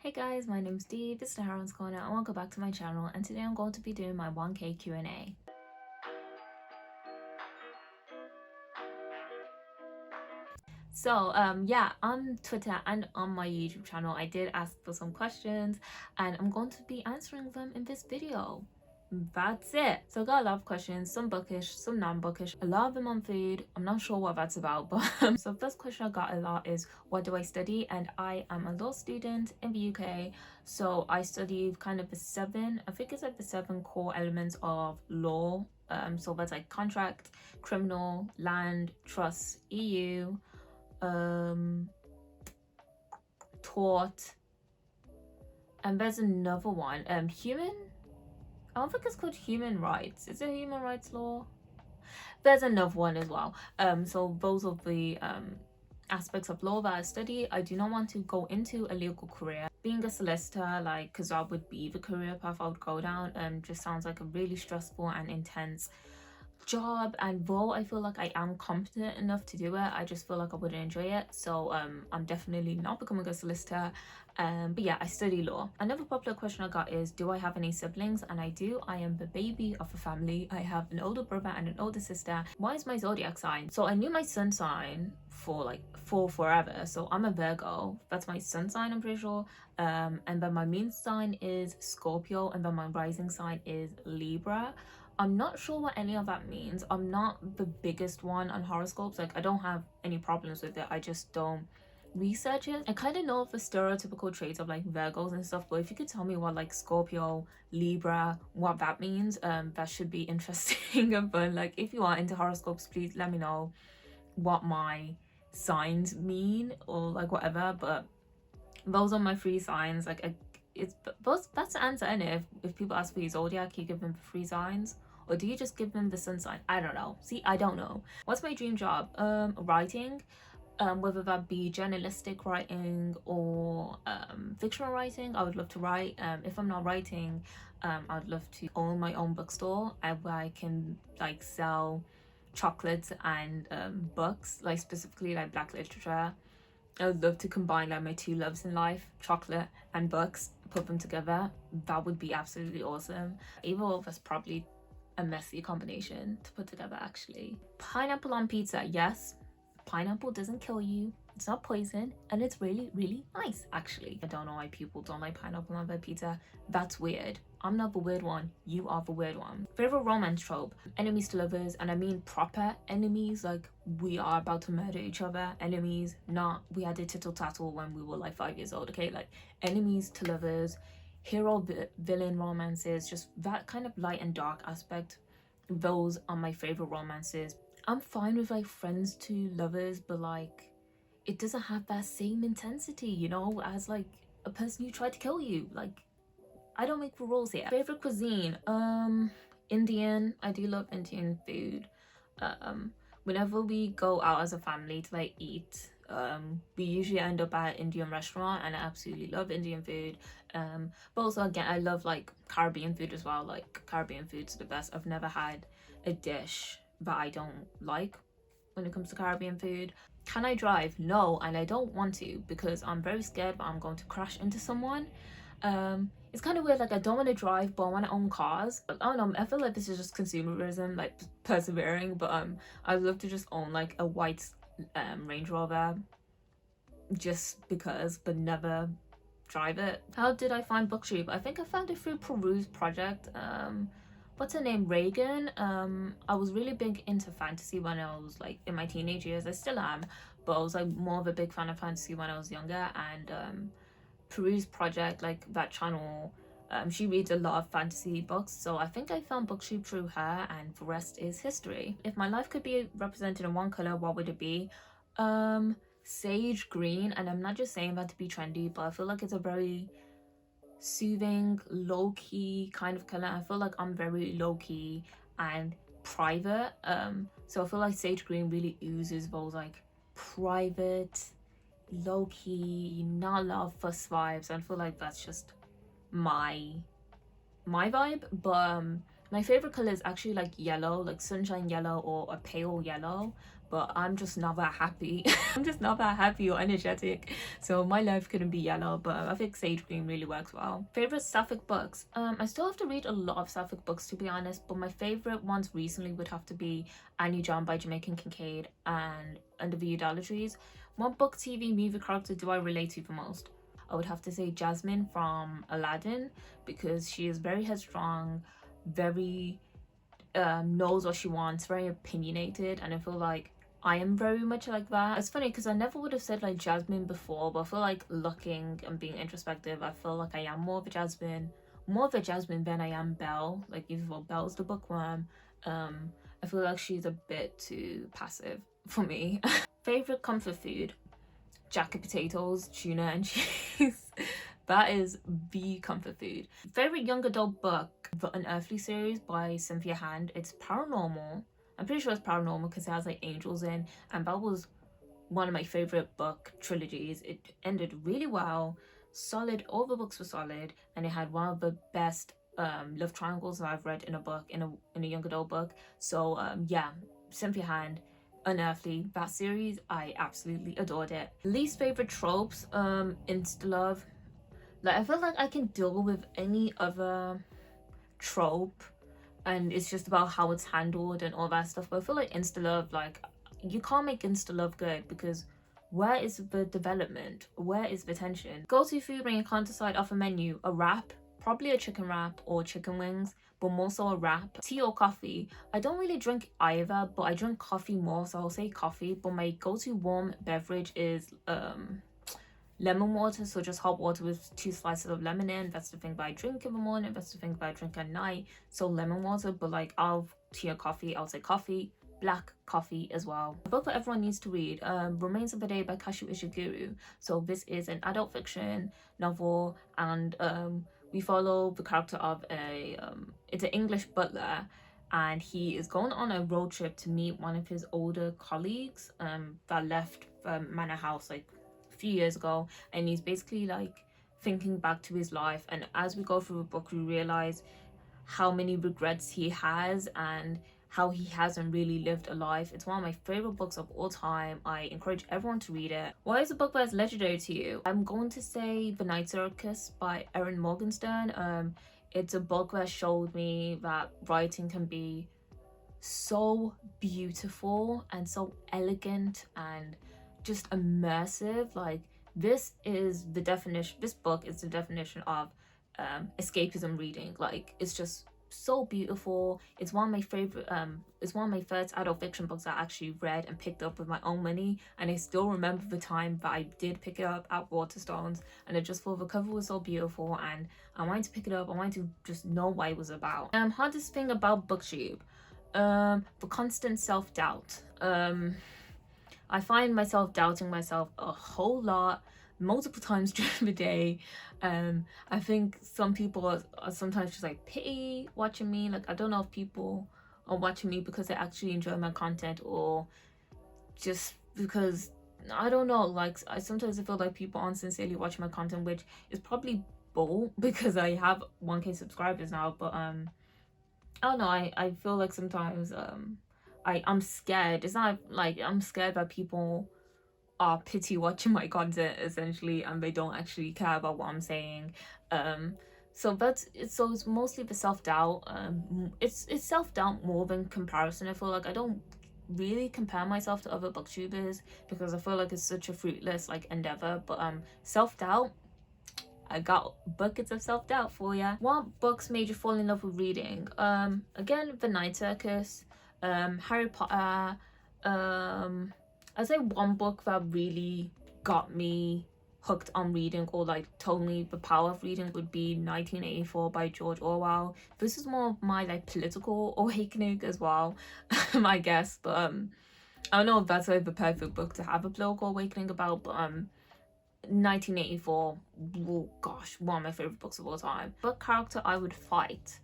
Hey guys, my name's Dee, this is Heroine's Corner, and welcome back to my channel. And today I'm going to be doing my 1K Q&A. So yeah, on Twitter and on my YouTube channel, I did ask for some questions, and I'm going to be answering them in this video. That's it. So I got a lot of questions, some bookish, some non-bookish, a lot of them on food. I'm not sure what that's about, but so first question I got a lot is, what do I study? And I am a law student in the UK, so I study kind of the seven core elements of law. So that's like contract, criminal, land, trust, EU, tort, and there's another one, human. I don't think it's called human rights. Is it human rights law? There's another one as well. So those are the aspects of law that I study. I do not want to go into a legal career. Being a solicitor, like, because that would be the career path I would go down, just sounds like a really stressful and intense job, and though I feel like I am competent enough to do it, I just feel like I wouldn't enjoy it. So I'm definitely not becoming a solicitor. But yeah, I study law. Another popular question I got is, do I have any siblings? And I do. I am the baby of a family. I have an older brother and an older sister. Why is my zodiac sign? So I knew my sun sign for forever. So I'm a Virgo. That's my sun sign, I'm pretty sure. And then my moon sign is Scorpio, and then my rising sign is Libra. I'm not sure what any of that means. I'm not the biggest one on horoscopes. Like, I don't have any problems with it. I just don't research it. I kind of know of the stereotypical traits of like Virgos and stuff, but if you could tell me what like Scorpio, Libra, what that means, that should be interesting. But like, if you are into horoscopes, please let me know what my signs mean or like whatever. But those are my three signs. Like, that's the answer. And if people ask for your zodiac, you give them the three signs, or do you just give them the sun sign? I don't know. See, I don't know. What's my dream job? Writing, whether that be journalistic writing or fictional writing. I would love to write. If I'm not writing, I'd love to own my own bookstore where I can like sell chocolates and books, like specifically like Black literature. I would love to combine like my two loves in life, chocolate and books, put them together. That would be absolutely awesome. Even though that's probably a messy combination to put together, actually. Pineapple on pizza, yes. Pineapple doesn't kill you, it's not poison, and it's really, really nice, actually. I don't know why people don't like pineapple on their pizza. That's weird. I'm not the weird one, you are the weird one. Favorite romance trope? Enemies to lovers, and I mean proper enemies, like we are about to murder each other. Enemies, not we had a tittle tattle when we were like 5 years old, okay? Like enemies to lovers, hero villain romances, just that kind of light and dark aspect. Those are my favorite romances. I'm fine with like friends to lovers, but like it doesn't have that same intensity, you know, as like a person who tried to kill you. Like, I don't make the rules here. Favorite cuisine? Indian. I do love Indian food. Whenever we go out as a family to like eat, we usually end up at an Indian restaurant, and I absolutely love Indian food. But also again, I love like Caribbean food as well. Like Caribbean food's the best. I've never had a dish that I don't like when it comes to Caribbean food. Can I drive? No, and I don't want to, because I'm very scared that I'm going to crash into someone. It's kind of weird, like I don't want to drive, but I want to own cars. I don't know, I feel like this is just consumerism, like persevering. But I'd love to just own like a white Range Rover, just because, but never drive it. How did I find booktube? I think I found it through Peruse Project. What's her name? Reagan. I was really big into fantasy when I was like in my teenage years. I still am, but I was like more of a big fan of fantasy when I was younger. And Peruse Project, like that channel, she reads a lot of fantasy books, so I think I found booktube through her, and the rest is history. If my life could be represented in one color, what would it be? Sage green. And I'm not just saying that to be trendy, but I feel like it's a very soothing, low-key kind of color. I feel like I'm very low-key and private, so I feel like sage green really oozes those like private, low-key, not a lot of fuss vibes. I feel like that's just my vibe. But My favorite color is actually like yellow, like sunshine yellow or a pale yellow, but I'm just not that happy. I'm just not that happy or energetic, so my life couldn't be yellow, but I think sage green really works well. Favorite sapphic books? I still have to read a lot of sapphic books, to be honest, but my favorite ones recently would have to be Annie John by Jamaican Kincaid and Under the Idolatries. What book, TV, movie character do I relate to the most? I would have to say Jasmine from Aladdin, because she is very headstrong, very knows what she wants, very opinionated, and I feel like I am very much like that. It's funny because I never would have said like Jasmine before, but I feel like looking and being introspective, I feel like I am more of a Jasmine than I am Belle. Like, even though Belle's the bookworm, I feel like she's a bit too passive for me. Favorite comfort food? Jacket potatoes, tuna and cheese. That is the comfort food. Favorite young adult book? The Unearthly series by Cynthia Hand. It's paranormal. I'm pretty sure it's paranormal because it has like angels in, and that was one of my favorite book trilogies. It ended really well, solid, all the books were solid, and it had one of the best love triangles that I've read in a book, in a young adult book. So yeah, Cynthia Hand, Unearthly, that series, I absolutely adored it. Least favorite tropes? Insta love. Like, I feel like I can deal with any other trope, and it's just about how it's handled and all that stuff, but I feel like insta love, like, you can't make insta love good, because where is the development? Where is the tension? Go-to food when you can't decide off a menu? A wrap, probably a chicken wrap or chicken wings, but more so a wrap. Tea or coffee? I don't really drink either, but I drink coffee more, so I'll say coffee. But my go-to warm beverage is lemon water, so just hot water with 2 slices of lemon in. That's the thing that I drink in the morning, that's the thing that I drink at night, so lemon water. But like, tea or coffee, I'll say coffee. Black coffee as well. A book that everyone needs to read, Remains of the Day by Kazu Ishiguro. So this is an adult fiction novel, and we follow the character of it's an English butler, and he is going on a road trip to meet one of his older colleagues that left Manor House like few years ago, and he's basically like thinking back to his life, and as we go through the book we realize how many regrets he has and how he hasn't really lived a life. It's one of my favorite books of all time. I encourage everyone to read it. Why is a book that's legendary to you? I'm going to say The Night Circus by Erin Morgenstern. It's a book that showed me that writing can be so beautiful and so elegant and just immersive. Like, this book is the definition of escapism reading. Like, it's just so beautiful. It's one of my favorite it's one of my first adult fiction books I actually read and picked up with my own money, and I still remember the time that I did pick it up at Waterstones, and I just thought the cover was so beautiful and I wanted to pick it up. I wanted to just know what it was about. Hardest thing about booktube? The constant self-doubt. I find myself doubting myself a whole lot, multiple times during the day. I think some people are sometimes just like pity watching me. Like, I don't know if people are watching me because they actually enjoy my content, or just because, I don't know, like, I sometimes feel like people aren't sincerely watching my content, which is probably bull because I have 1K subscribers now. But I don't know, I feel like sometimes I'm scared. It's not like I'm scared that people are pity watching my content essentially, and they don't actually care about what I'm saying. So it's mostly the self-doubt. It's self-doubt more than comparison. I feel like I don't really compare myself to other booktubers because I feel like it's such a fruitless like endeavor. But self-doubt, I got buckets of self-doubt for ya. What books made you fall in love with reading? Again, The Night Circus, Harry Potter. I'd say one book that really got me hooked on reading, or like told me the power of reading, would be 1984 by George Orwell. This is more of my like political awakening as well, I guess. But I don't know if that's like the perfect book to have a political awakening about, but 1984, oh gosh, one of my favorite books of all time. Book character I would fight?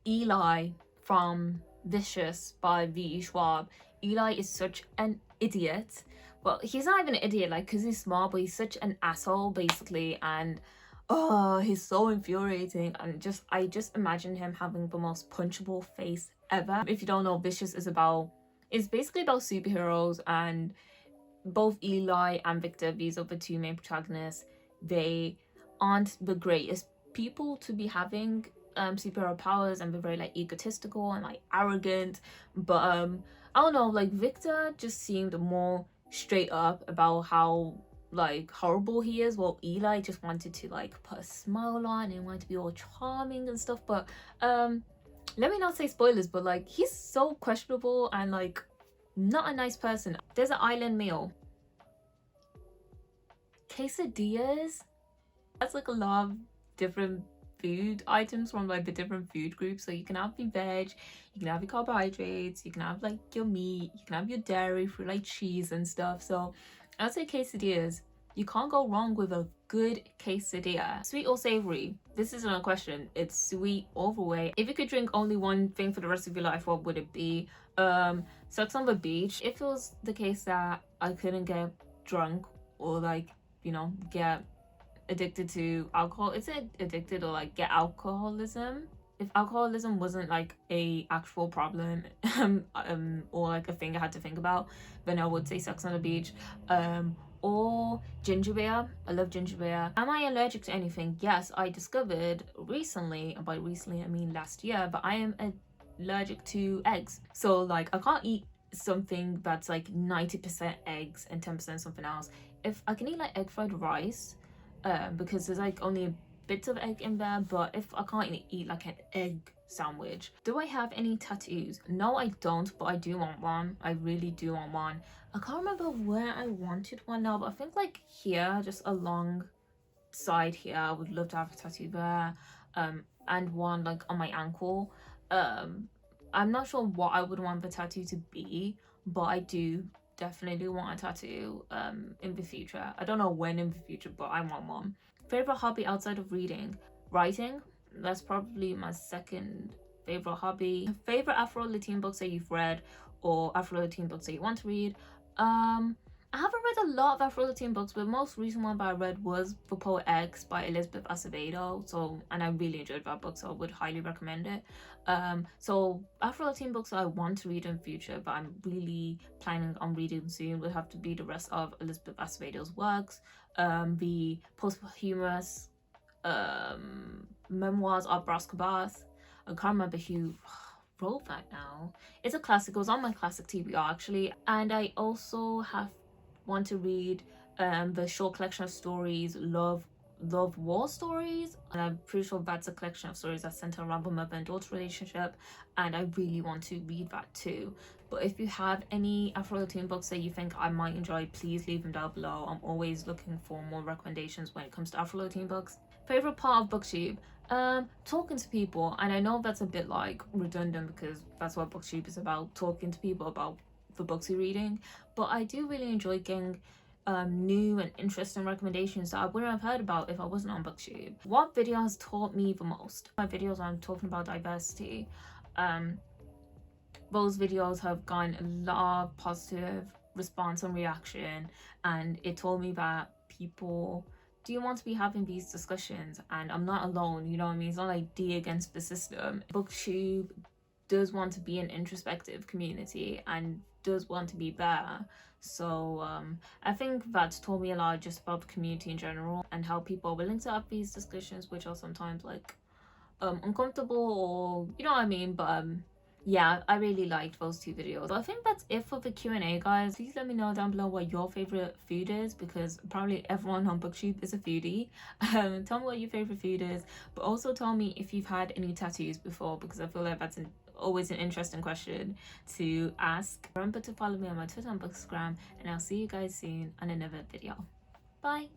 Eli from Vicious by V.E. Schwab. Eli is such an idiot. Well, he's not even an idiot, like, because he's smart, but he's such an asshole, basically. And Oh, he's so infuriating, and I just imagine him having the most punchable face ever. If you don't know, Vicious it's basically about superheroes, and both Eli and Victor, these are the two main protagonists, they aren't the greatest people to be having superhero powers, and they're very like egotistical and like arrogant. But I don't know, like Victor just seemed more straight up about how like horrible he is, while Eli just wanted to like put a smile on and wanted to be all charming and stuff. But let me not say spoilers, but like he's so questionable and like not a nice person. There's an island meal, quesadillas. That's like a lot of different food items from like the different food groups. So you can have the veg, you can have your carbohydrates, you can have like your meat, you can have your dairy for like cheese and stuff. So I'd say quesadillas. You can't go wrong with a good quesadilla. Sweet or savory? This isn't a question. It's sweet all the way. If you could drink only one thing for the rest of your life, what would it be? Sex on the beach. If it was the case that I couldn't get drunk or like, you know, get addicted to alcohol, is it addicted or like get alcoholism? If alcoholism wasn't like a actual problem or like a thing I had to think about, then I would say sex on the beach. Or ginger beer. I love ginger beer. Am I allergic to anything? Yes, I discovered recently, and by recently I mean last year, but I am allergic to eggs. So like I can't eat something that's like 90% eggs and 10% something else. If I can eat like egg fried rice, because there's like only bits of egg in there, but if I can't eat like an egg sandwich. Do I have any tattoos? No, I don't, but I do want one. I really do want one. I can't remember where I wanted one now, but I think like here, just along side here, I would love to have a tattoo there, and one like on my ankle. I'm not sure what I would want the tattoo to be, but I do definitely want a tattoo in the future. I don't know when in the future, but I want one. Favorite hobby outside of reading? Writing. That's probably my second favorite hobby. Favorite Afro-Latin books that you've read, or Afro-Latin books that you want to read? I haven't read a lot of Afro-Latin books, but the most recent one that I read was The Poet X by Elizabeth Acevedo. And I really enjoyed that book, so I would highly recommend it. So Afro-Latin books I want to read in the future, but I'm really planning on reading soon, would have to be the rest of Elizabeth Acevedo's works, the posthumous memoirs of Brosca Bath. I can't remember who wrote that now. It's a classic. It was on my classic TBR actually. And I also want to read the short collection of stories, Love War Stories, and I'm pretty sure that's a collection of stories that center around the mother and daughter relationship, and I really want to read that too. But if you have any Afro-Latin books that you think I might enjoy, please leave them down below. I'm always looking for more recommendations when it comes to Afro-Latin books. Favorite part of booktube? Talking to people, and I know that's a bit like redundant because that's what booktube is about, talking to people about the books you're reading, but I do really enjoy getting new and interesting recommendations that I wouldn't have heard about if I wasn't on booktube. What video has taught me the most? My videos on talking about diversity. Those videos have gotten a lot of positive response and reaction, and it told me that people do want to be having these discussions, and I'm not alone, you know what I mean? It's not like D against the system. Booktube does want to be an introspective community and does want to be better. So I think that's taught me a lot just about the community in general, and how people are willing to have these discussions, which are sometimes like uncomfortable, or you know what I mean. But yeah, I really liked those two videos. So I think that's it for the Q&A, guys. Please let me know down below what your favorite food is, because probably everyone on booktube is a foodie. Tell me what your favorite food is, but also tell me if you've had any tattoos before, because I feel like that's always an interesting question to ask. Remember to follow me on my Twitter and Bookstagram, and I'll see you guys soon on another video. Bye.